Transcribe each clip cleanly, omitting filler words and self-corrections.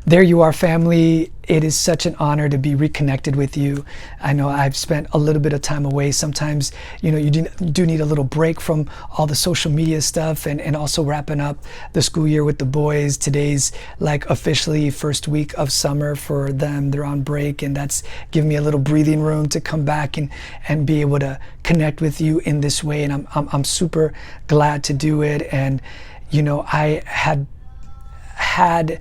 There you are, family. It is such an honor to be reconnected with you. I know I've spent a little bit of time away. Sometimes, you do need a little break from all the social media stuff and also wrapping up the school year with the boys. Today's like officially first week of summer for them. They're on break, and that's given me a little breathing room to come back and be able to connect with you in this way. And I'm super glad to do it. And, I had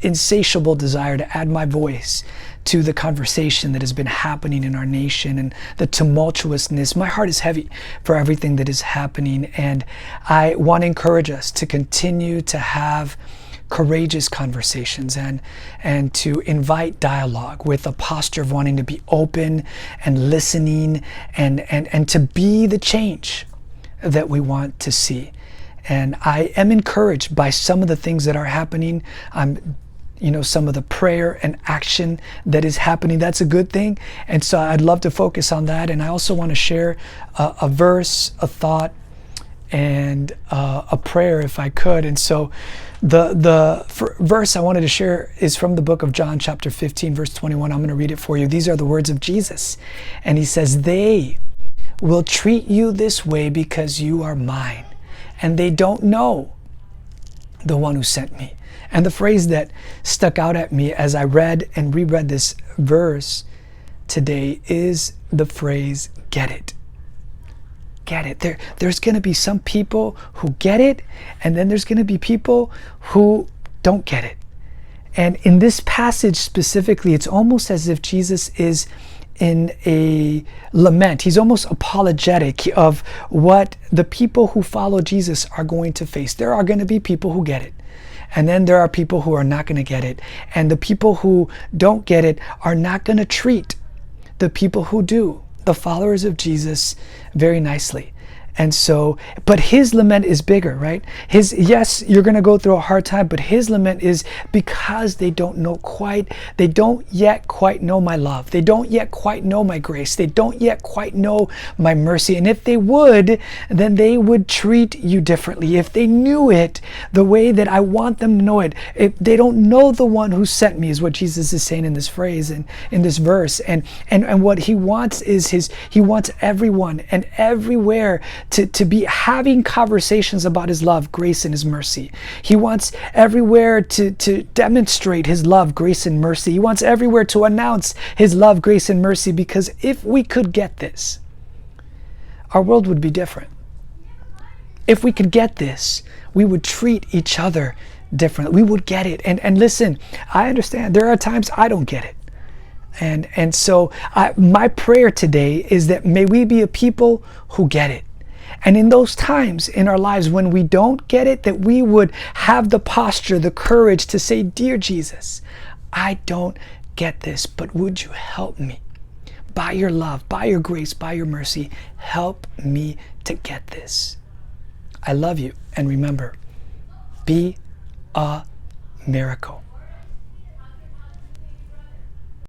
insatiable desire to add my voice to the conversation that has been happening in our nation and the tumultuousness. My heart is heavy for everything that is happening, and I want to encourage us to continue to have courageous conversations and to invite dialogue with a posture of wanting to be open and listening and to be the change that we want to see. And I am encouraged by some of the things that are happening. Some of the prayer and action that is happening. That's a good thing. And so I'd love to focus on that. And I also want to share a verse, a thought, and a prayer if I could. And so the verse I wanted to share is from the book of John, chapter 15, verse 21. I'm going to read it for you. These are the words of Jesus. And he says, "They will treat you this way because you are mine, and they don't know the one who sent me." And the phrase that stuck out at me as I read and reread this verse today is the phrase, "get it." Get it. There's going to be some people who get it, and then there's going to be people who don't get it. And in this passage specifically, it's almost as if Jesus is in a lament. He's almost apologetic of what the people who follow Jesus are going to face. There are going to be people who get it. And then there are people who are not going to get it. And the people who don't get it are not going to treat the people who do, the followers of Jesus, very nicely. And so, but his lament is bigger, right? Yes, you're going to go through a hard time, but his lament is because they don't yet quite know my love. They don't yet quite know my grace. They don't yet quite know my mercy. And if they would, then they would treat you differently. If they knew it the way that I want them to know it, if they don't know the one who sent me, is what Jesus is saying in this phrase and in this verse. And what he wants is he wants everyone and everywhere to be having conversations about his love, grace, and his mercy. He wants everywhere to demonstrate his love, grace, and mercy. He wants everywhere to announce his love, grace, and mercy, because if we could get this, our world would be different. If we could get this, we would treat each other differently. We would get it. And listen, I understand there are times I don't get it. And so my prayer today is that may we be a people who get it. And in those times in our lives when we don't get it, that we would have the posture, the courage to say, "Dear Jesus, I don't get this, but would you help me? By your love, by your grace, by your mercy, help me to get this." I love you. And remember, be a miracle.